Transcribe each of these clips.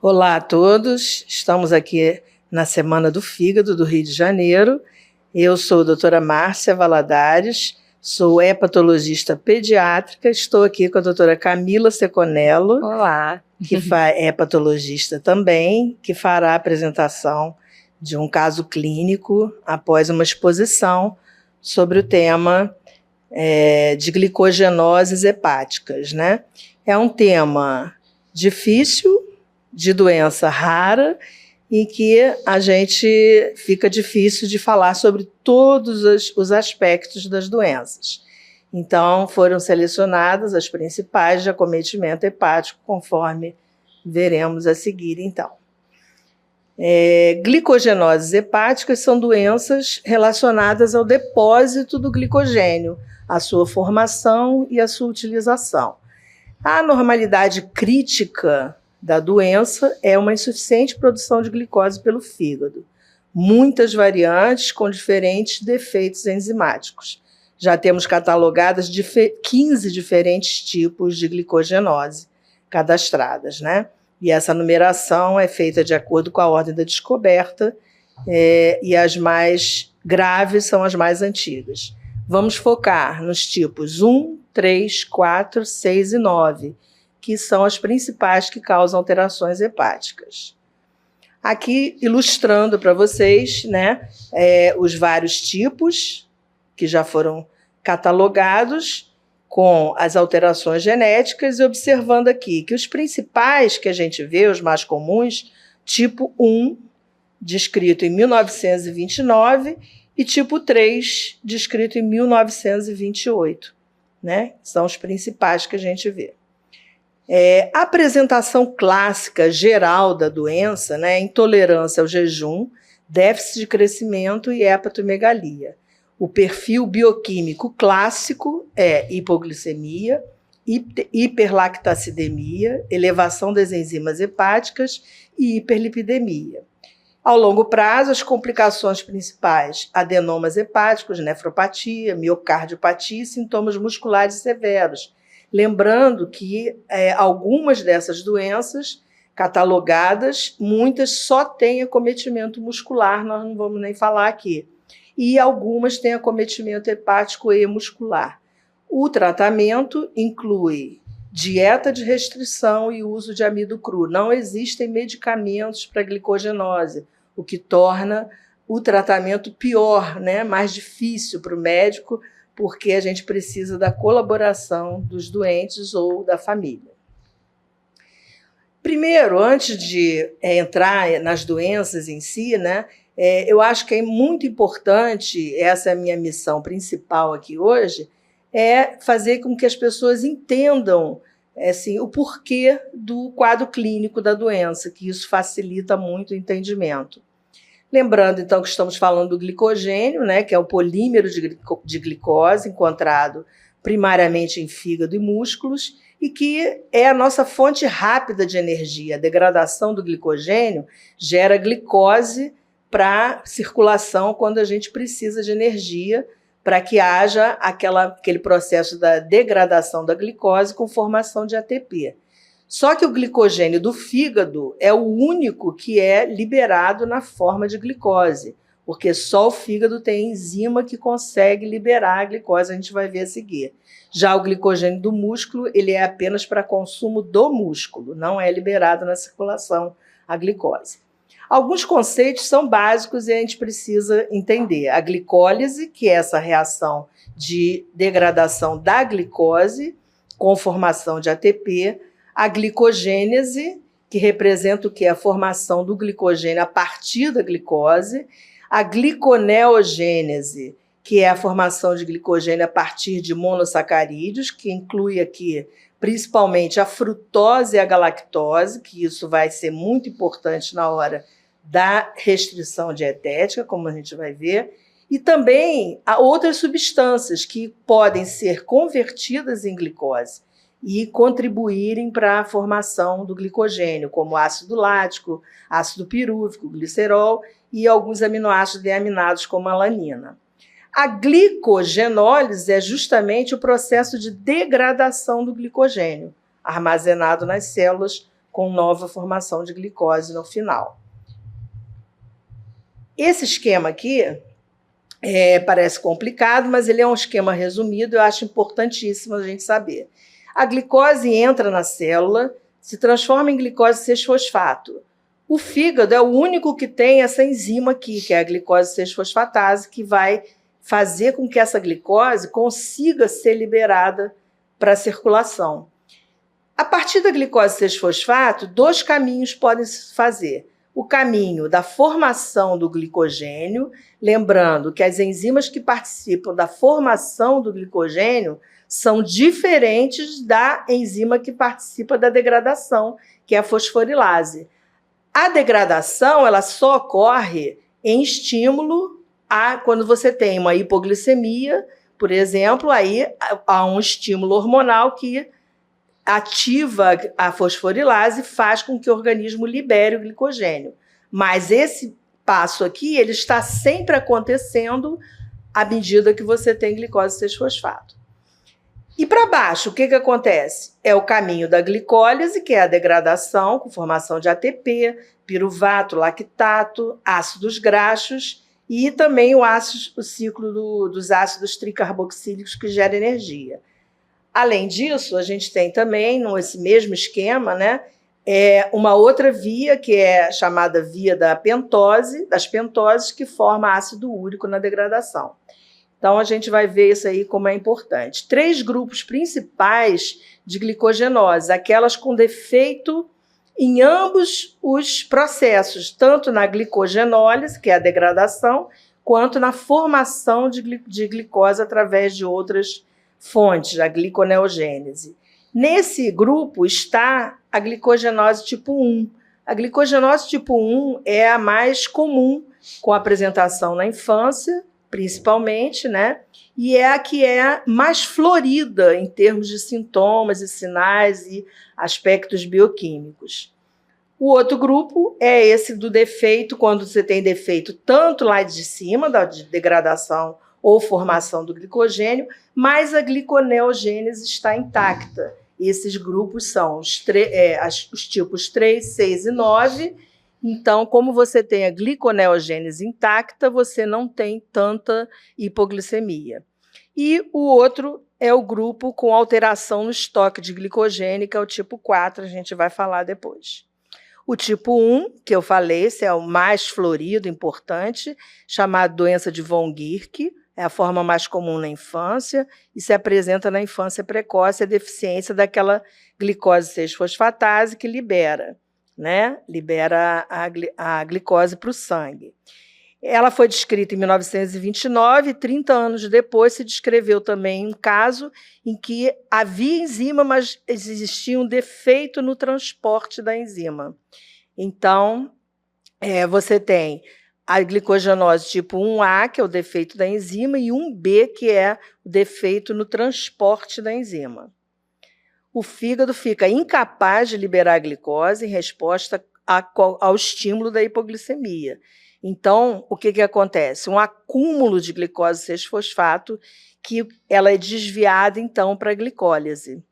Olá a todos, estamos aqui na Semana do Fígado do Rio de Janeiro. Eu sou a doutora Márcia Valadares, sou hepatologista pediátrica, estou aqui com a doutora Camila Seconello. Olá. Que é hepatologista também, que fará a apresentação de um caso clínico após uma exposição sobre o tema de glicogenoses hepáticas, né? É um tema difícil, de doença rara, e que a gente fica difícil de falar sobre todos os aspectos das doenças. Então, foram selecionadas as principais de acometimento hepático, conforme veremos a seguir, então. Glicogenoses hepáticas são doenças relacionadas ao depósito do glicogênio, a sua formação e a sua utilização. A anormalidade crítica da doença é uma insuficiente produção de glicose pelo fígado. Muitas variantes com diferentes defeitos enzimáticos. Já temos catalogadas 15 diferentes tipos de glicogenose cadastradas, né? E essa numeração é feita de acordo com a ordem da descoberta, e as mais graves são as mais antigas. Vamos focar nos tipos 1, 3, 4, 6 e 9, que são as principais que causam alterações hepáticas. Aqui, ilustrando para vocês, né, os vários tipos que já foram catalogados com as alterações genéticas, e observando aqui que os principais que a gente vê, os mais comuns, tipo 1, descrito em 1929, e tipo 3, descrito em 1928, né? São os principais que a gente vê. A apresentação clássica geral da doença, né, intolerância ao jejum, déficit de crescimento e hepatomegalia. O perfil bioquímico clássico é hipoglicemia, hiperlactacidemia, elevação das enzimas hepáticas e hiperlipidemia. Ao longo prazo, as complicações principais: adenomas hepáticos, nefropatia, miocardiopatia e sintomas musculares severos. Lembrando que algumas dessas doenças catalogadas, muitas só têm acometimento muscular, nós não vamos nem falar aqui. E algumas têm acometimento hepático e muscular. O tratamento inclui dieta de restrição e uso de amido cru. Não existem medicamentos para glicogenose, o que torna o tratamento pior, né? Mais difícil para o médico, porque a gente precisa da colaboração dos doentes ou da família. Primeiro, antes de entrar nas doenças em si, né, eu acho que é muito importante, essa é a minha missão principal aqui hoje, é fazer com que as pessoas entendam assim, o porquê do quadro clínico da doença, que isso facilita muito o entendimento. Lembrando, então, que estamos falando do glicogênio, né, que é o polímero de glicose encontrado primariamente em fígado e músculos, e que é a nossa fonte rápida de energia. A degradação do glicogênio gera glicose para circulação quando a gente precisa de energia, para que haja aquele processo da degradação da glicose com formação de ATP. Só que o glicogênio do fígado é o único que é liberado na forma de glicose, porque só o fígado tem enzima que consegue liberar a glicose, a gente vai ver a seguir. Já o glicogênio do músculo, ele é apenas para consumo do músculo, não é liberado na circulação a glicose. Alguns conceitos são básicos e a gente precisa entender. A glicólise, que é essa reação de degradação da glicose com formação de ATP, a glicogênese, que representa o que? A formação do glicogênio a partir da glicose, a gliconeogênese, que é a formação de glicogênio a partir de monossacarídeos, que inclui aqui principalmente a frutose e a galactose, que isso vai ser muito importante na hora da restrição dietética, como a gente vai ver, e também há outras substâncias que podem ser convertidas em glicose e contribuírem para a formação do glicogênio, como ácido lático, ácido pirúvico, glicerol e alguns aminoácidos deaminados, como a alanina. A glicogenólise é justamente o processo de degradação do glicogênio, armazenado nas células com nova formação de glicose no final. Esse esquema aqui parece complicado, mas ele é um esquema resumido, eu acho importantíssimo a gente saber. A glicose entra na célula, se transforma em glicose 6-fosfato. O fígado é o único que tem essa enzima aqui, que é a glicose 6-fosfatase, que vai fazer com que essa glicose consiga ser liberada para a circulação. A partir da glicose 6-fosfato, 2 caminhos podem se fazer. O caminho da formação do glicogênio, lembrando que as enzimas que participam da formação do glicogênio são diferentes da enzima que participa da degradação, que é a fosforilase. A degradação ela só ocorre em estímulo quando você tem uma hipoglicemia, por exemplo, aí há um estímulo hormonal que ativa a fosforilase e faz com que o organismo libere o glicogênio. Mas esse passo aqui, ele está sempre acontecendo à medida que você tem glicose 6-fosfato. E para baixo, o que acontece? É o caminho da glicólise, que é a degradação, com formação de ATP, piruvato, lactato, ácidos graxos e também o ciclo dos ácidos tricarboxílicos que gera energia. Além disso, a gente tem também, nesse mesmo esquema, né, uma outra via, que é chamada via das pentoses, que forma ácido úrico na degradação. Então, a gente vai ver isso aí como é importante. 3 grupos principais de glicogenose, aquelas com defeito em ambos os processos, tanto na glicogenólise, que é a degradação, quanto na formação de glicose através de outras fontes, a gliconeogênese. Nesse grupo está a glicogenose tipo 1. A glicogenose tipo 1 é a mais comum, com apresentação na infância, principalmente, né? E é a que é mais florida em termos de sintomas e sinais e aspectos bioquímicos. O outro grupo é esse do defeito, quando você tem defeito tanto lá de cima, da degradação ou formação do glicogênio, mas a gliconeogênese está intacta. Esses grupos são os tipos 3, 6 e 9. Então, como você tem a gliconeogênese intacta, você não tem tanta hipoglicemia. E o outro é o grupo com alteração no estoque de glicogênio, que é o tipo 4, a gente vai falar depois. O tipo 1, que eu falei, esse é o mais florido, importante, chamado doença de von Guericke, é a forma mais comum na infância e se apresenta na infância precoce a deficiência daquela glicose 6-fosfatase que libera a glicose para o sangue. Ela foi descrita em 1929 e 30 anos depois se descreveu também um caso em que havia enzima, mas existia um defeito no transporte da enzima. Então, você tem a glicogenose tipo 1A, que é o defeito da enzima, e 1B, que é o defeito no transporte da enzima. O fígado fica incapaz de liberar a glicose em resposta ao estímulo da hipoglicemia. Então, o que acontece? Um acúmulo de glicose 6-fosfato que ela é desviada, então, para a glicólise.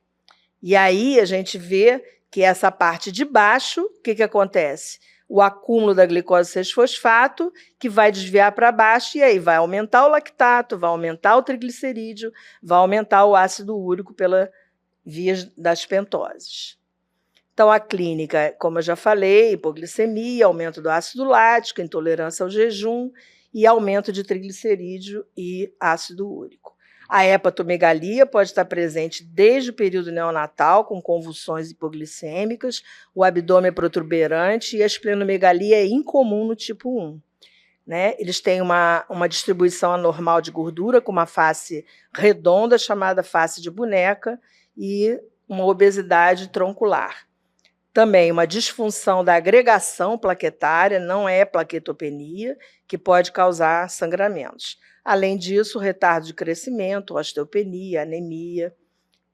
E aí a gente vê que essa parte de baixo, o que acontece? O acúmulo da glicose 6-fosfato, que vai desviar para baixo, e aí vai aumentar o lactato, vai aumentar o triglicerídeo, vai aumentar o ácido úrico pela via das pentoses. Então, a clínica, como eu já falei, hipoglicemia, aumento do ácido lático, intolerância ao jejum e aumento de triglicerídeo e ácido úrico. A hepatomegalia pode estar presente desde o período neonatal, com convulsões hipoglicêmicas, o abdômen protuberante, e a esplenomegalia é incomum no tipo 1. Né? Eles têm uma distribuição anormal de gordura, com uma face redonda, chamada face de boneca, e uma obesidade troncular. Também uma disfunção da agregação plaquetária, não é plaquetopenia, que pode causar sangramentos. Além disso, retardo de crescimento, osteopenia, anemia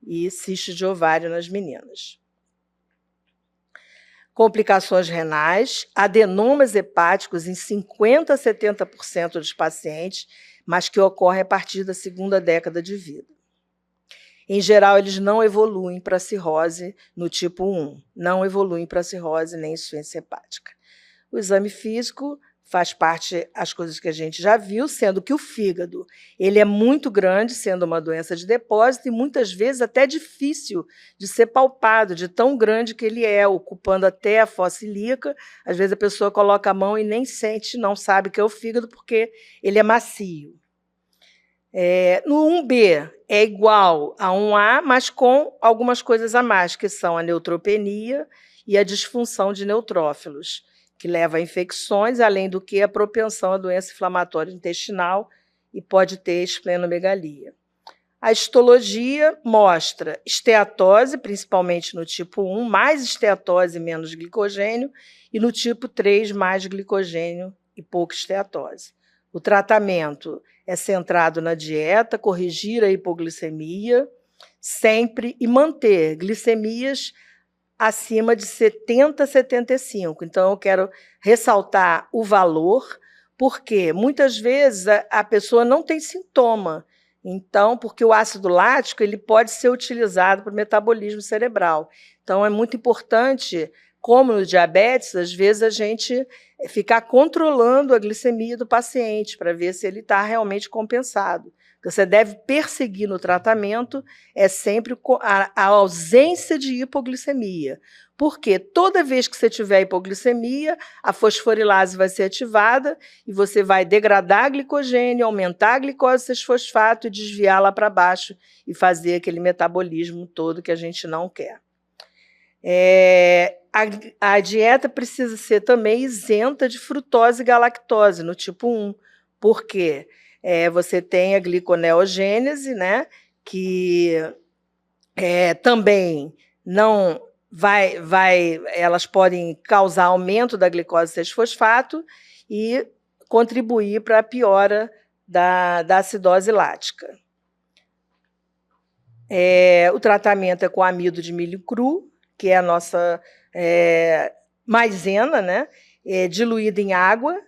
e cisto de ovário nas meninas. Complicações renais, adenomas hepáticos em 50% a 70% dos pacientes, mas que ocorrem a partir da segunda década de vida. Em geral, eles não evoluem para cirrose no tipo 1, não evoluem para cirrose nem insuficiência hepática. O exame físico faz parte das coisas que a gente já viu, sendo que o fígado ele é muito grande, sendo uma doença de depósito, e muitas vezes até difícil de ser palpado, de tão grande que ele é, ocupando até a fossa ilíaca. Às vezes a pessoa coloca a mão e nem sente, não sabe que é o fígado, porque ele é macio. No 1B é igual a 1A, mas com algumas coisas a mais, que são a neutropenia e a disfunção de neutrófilos, que leva a infecções, além do que a propensão à doença inflamatória intestinal e pode ter esplenomegalia. A histologia mostra esteatose, principalmente no tipo 1, mais esteatose e menos glicogênio, e no tipo 3, mais glicogênio e pouca esteatose. O tratamento é centrado na dieta, corrigir a hipoglicemia sempre e manter glicemias acima de 70, 75. Então, eu quero ressaltar o valor, porque muitas vezes a pessoa não tem sintoma. Então, porque o ácido lático ele pode ser utilizado para o metabolismo cerebral. Então, é muito importante, como no diabetes, às vezes a gente ficar controlando a glicemia do paciente para ver se ele está realmente compensado. Você deve perseguir no tratamento sempre a ausência de hipoglicemia, porque toda vez que você tiver hipoglicemia, a fosforilase vai ser ativada e você vai degradar glicogênio, aumentar a glicose 6-fosfato e desviar lá para baixo e fazer aquele metabolismo todo que a gente não quer. A dieta precisa ser também isenta de frutose e galactose no tipo 1, porque você tem a gliconeogênese, né, que também não elas podem causar aumento da glicose 6-fosfato e contribuir para a piora da acidose lática. O tratamento é com amido de milho cru, que é a nossa maisena, né, diluída em água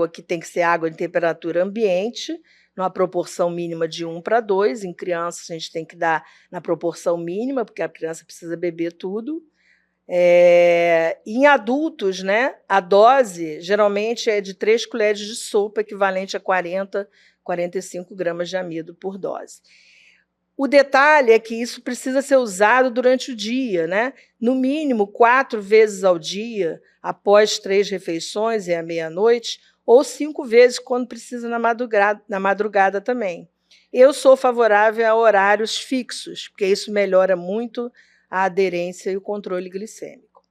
que tem que ser água em temperatura ambiente, numa proporção mínima de 1:2. Em crianças, a gente tem que dar na proporção mínima, porque a criança precisa beber tudo. Em adultos, né, a dose geralmente é de 3 colheres de sopa, equivalente a 40, 45 gramas de amido por dose. O detalhe é que isso precisa ser usado durante o dia, né? No mínimo 4 vezes ao dia, após 3 refeições e à meia-noite, ou 5 vezes quando precisa na madrugada também. Eu sou favorável a horários fixos, porque isso melhora muito a aderência e o controle glicêmico.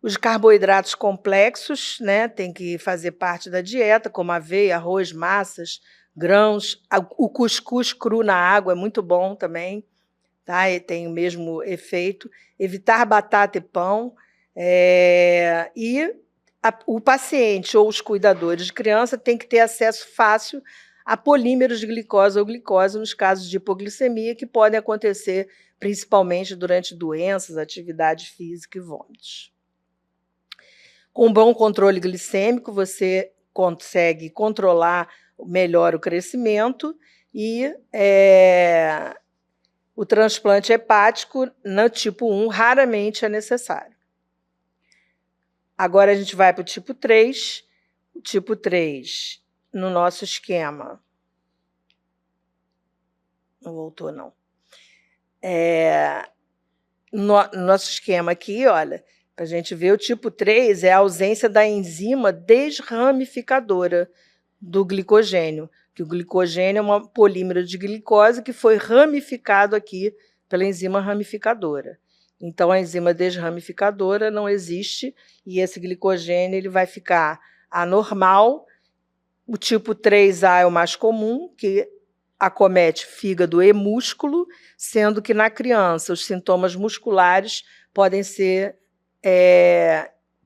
Os carboidratos complexos, né, tem que fazer parte da dieta, como aveia, arroz, massas, grãos. O cuscuz cru na água é muito bom também, tá? E tem o mesmo efeito. Evitar batata e pão. O paciente ou os cuidadores de criança têm que ter acesso fácil a polímeros de glicose ou glicose nos casos de hipoglicemia, que podem acontecer principalmente durante doenças, atividade física e vômitos. Com um bom controle glicêmico, você consegue controlar melhor o crescimento e o transplante hepático no tipo 1 raramente é necessário. Agora a gente vai para o tipo 3. O tipo 3, no nosso esquema... Não voltou, não. No nosso esquema aqui, olha, para a gente ver, o tipo 3 é a ausência da enzima desramificadora do glicogênio, que o glicogênio é um polímero de glicose que foi ramificado aqui pela enzima ramificadora. Então, a enzima desramificadora não existe e esse glicogênio ele vai ficar anormal. O tipo 3A é o mais comum, que acomete fígado e músculo, sendo que na criança os sintomas musculares podem ser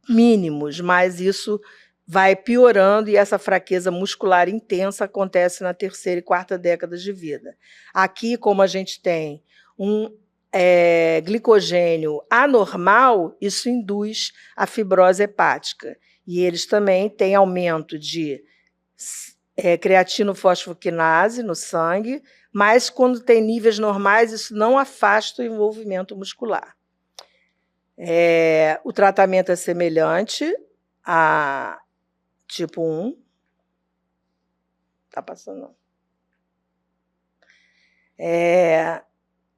mínimos, mas isso vai piorando e essa fraqueza muscular intensa acontece na 3ª e 4ª década de vida. Aqui, como a gente tem um glicogênio anormal, isso induz a fibrose hepática. E eles também têm aumento de creatinofosfoquinase no sangue, mas quando tem níveis normais, isso não afasta o envolvimento muscular. O tratamento é semelhante a tipo 1. Está passando, não.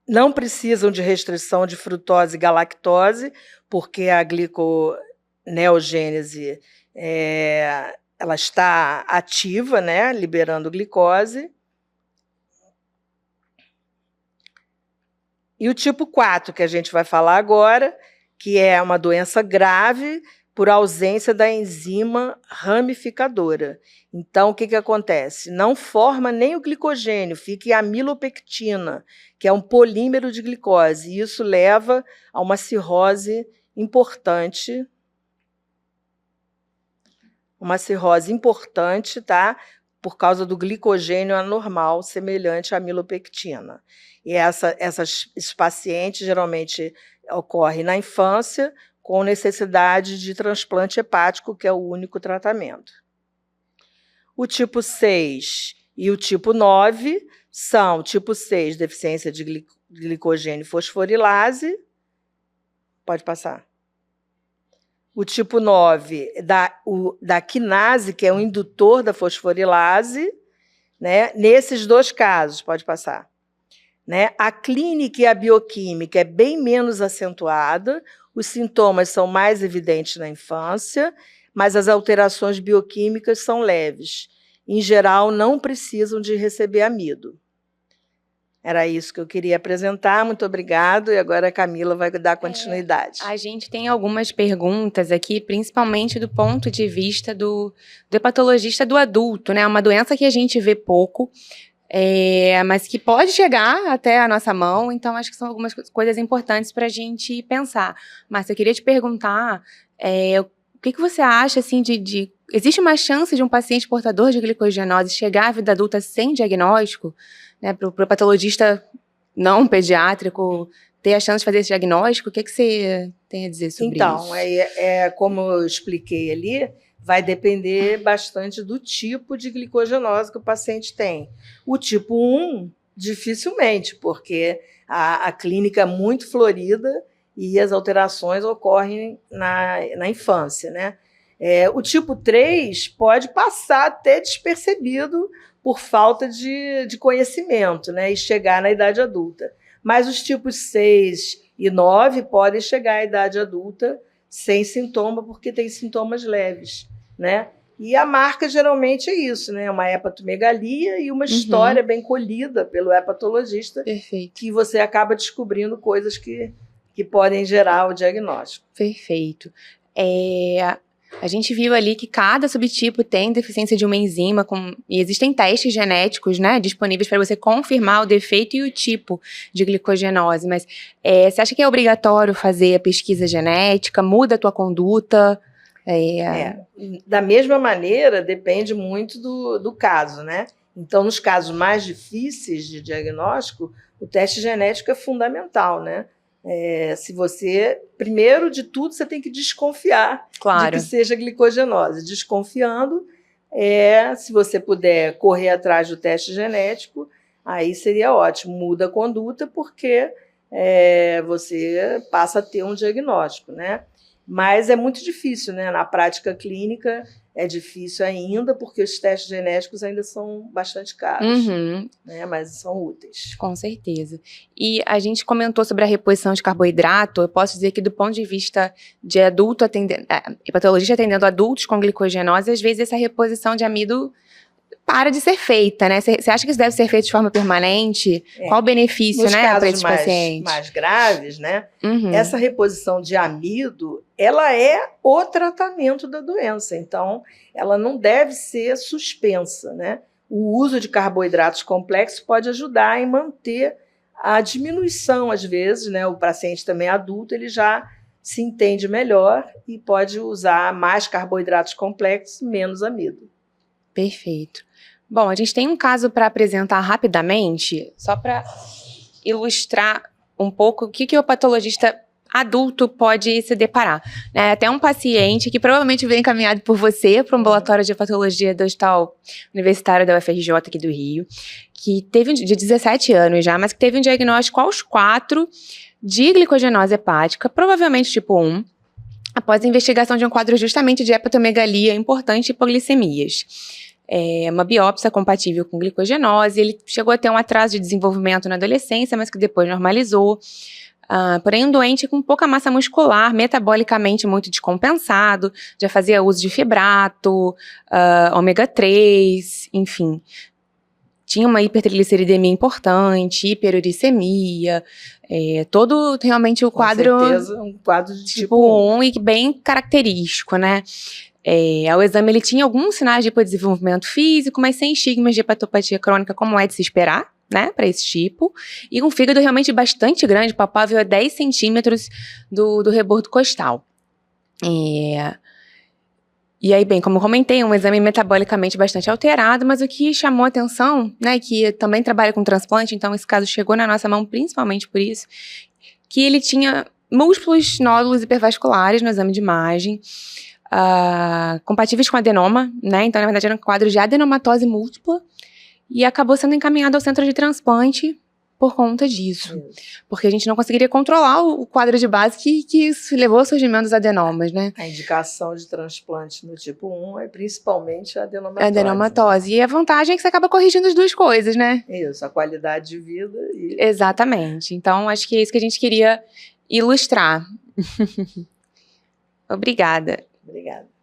Não precisam de restrição de frutose e galactose, porque a gliconeogênese ela está ativa, né, liberando glicose. E o tipo 4, que a gente vai falar agora, que é uma doença grave por ausência da enzima ramificadora. Então, o que acontece? Não forma nem o glicogênio, fica a amilopectina, que é um polímero de glicose, e isso leva a uma cirrose importante. Uma cirrose importante, tá? Por causa do glicogênio anormal, semelhante à amilopectina. E esses pacientes geralmente ocorrem na infância, com necessidade de transplante hepático, que é o único tratamento. O tipo 6 e o tipo 9 são, tipo 6, deficiência de glicogênio fosforilase. Pode passar. O tipo 9, da quinase, que é o indutor da fosforilase, né? Nesses dois casos, pode passar. Né? A clínica e a bioquímica é bem menos acentuada, os sintomas são mais evidentes na infância, mas as alterações bioquímicas são leves. Em geral, não precisam de receber amido. Era isso que eu queria apresentar. Muito obrigado. E agora a Camila vai dar continuidade. A gente tem algumas perguntas aqui, principalmente do ponto de vista do hepatologista do adulto, né? Uma doença que a gente vê pouco, mas que pode chegar até a nossa mão. Então, acho que são algumas coisas importantes para a gente pensar. Márcia, eu queria te perguntar, o que você acha, assim, existe uma chance de um paciente portador de glicogenose chegar à vida adulta sem diagnóstico? Né, para o patologista não pediátrico ter a chance de fazer esse diagnóstico? O que você tem a dizer sobre isso? Então, como eu expliquei ali, vai depender bastante do tipo de glicogenose que o paciente tem. O tipo 1, dificilmente, porque a clínica é muito florida e as alterações ocorrem na infância, né? O tipo 3 pode passar até despercebido por falta de conhecimento, né, e chegar na idade adulta. Mas os tipos 6 e 9 podem chegar à idade adulta sem sintoma, porque tem sintomas leves, né? E a marca geralmente é isso, né? Uma hepatomegalia e uma história bem colhida pelo hepatologista. Perfeito. Que você acaba descobrindo coisas que podem gerar o diagnóstico. Perfeito. A gente viu ali que cada subtipo tem deficiência de uma enzima, e existem testes genéticos, né, disponíveis para você confirmar o defeito e o tipo de glicogenose. Mas você acha que é obrigatório fazer a pesquisa genética? Muda a tua conduta? Da mesma maneira, depende muito do caso, né? Então, nos casos mais difíceis de diagnóstico, o teste genético é fundamental, né? Primeiro de tudo, você tem que desconfiar de que seja glicogenose. Desconfiando, se você puder correr atrás do teste genético, aí seria ótimo. Muda a conduta, porque você passa a ter um diagnóstico, né? Mas é muito difícil, né? Na prática clínica é difícil ainda, porque os testes genéticos ainda são bastante caros, né? Mas são úteis. Com certeza. E a gente comentou sobre a reposição de carboidrato. Eu posso dizer que, do ponto de vista de hepatologista atendendo adultos com glicogenose, às vezes essa reposição de amido para de ser feita, né? Você acha que isso deve ser feito de forma permanente? Qual o benefício, né, para esses pacientes? Nos casos mais graves, né? Essa reposição de amido, ela é o tratamento da doença. Então, ela não deve ser suspensa, né? O uso de carboidratos complexos pode ajudar em manter a diminuição, às vezes, né? O paciente também adulto, ele já se entende melhor e pode usar mais carboidratos complexos, menos amido. Perfeito. Bom, a gente tem um caso para apresentar rapidamente, só para ilustrar um pouco o que o patologista adulto pode se deparar. Né? Até um paciente que provavelmente veio encaminhado por você para um ambulatório de hepatologia do Hospital Universitário da UFRJ aqui do Rio, que teve de 17 anos já, mas que teve um diagnóstico aos 4 de glicogenose hepática, provavelmente tipo 1, após a investigação de um quadro justamente de hepatomegalia importante e hipoglicemias. Uma biópsia compatível com glicogenose, ele chegou a ter um atraso de desenvolvimento na adolescência, mas que depois normalizou. Porém, um doente com pouca massa muscular, metabolicamente muito descompensado, já fazia uso de fibrato, ômega 3, enfim. Tinha uma hipertrigliceridemia importante, hiperuricemia, todo realmente o quadro... Com certeza, um quadro de tipo 1 e bem característico, né? Ao exame ele tinha alguns sinais de hipodesenvolvimento físico, mas sem estigmas de hepatopatia crônica, como é de se esperar, né, para esse tipo, e um fígado realmente bastante grande, palpável a 10 centímetros do rebordo costal. E aí, bem, como eu comentei, um exame metabolicamente bastante alterado, mas o que chamou a atenção, né, que também trabalha com transplante, então esse caso chegou na nossa mão principalmente por isso, que ele tinha múltiplos nódulos hipervasculares no exame de imagem, compatíveis com adenoma, né, então na verdade era um quadro de adenomatose múltipla, e acabou sendo encaminhado ao centro de transplante por conta disso. Porque a gente não conseguiria controlar o quadro de base que levou ao surgimento dos adenomas, né? A indicação de transplante no tipo 1 é principalmente a adenomatose. Adenomatose. E a vantagem é que você acaba corrigindo as duas coisas, né? Isso, a qualidade de vida e... Exatamente. Então, acho que é isso que a gente queria ilustrar. Obrigada. Obrigada.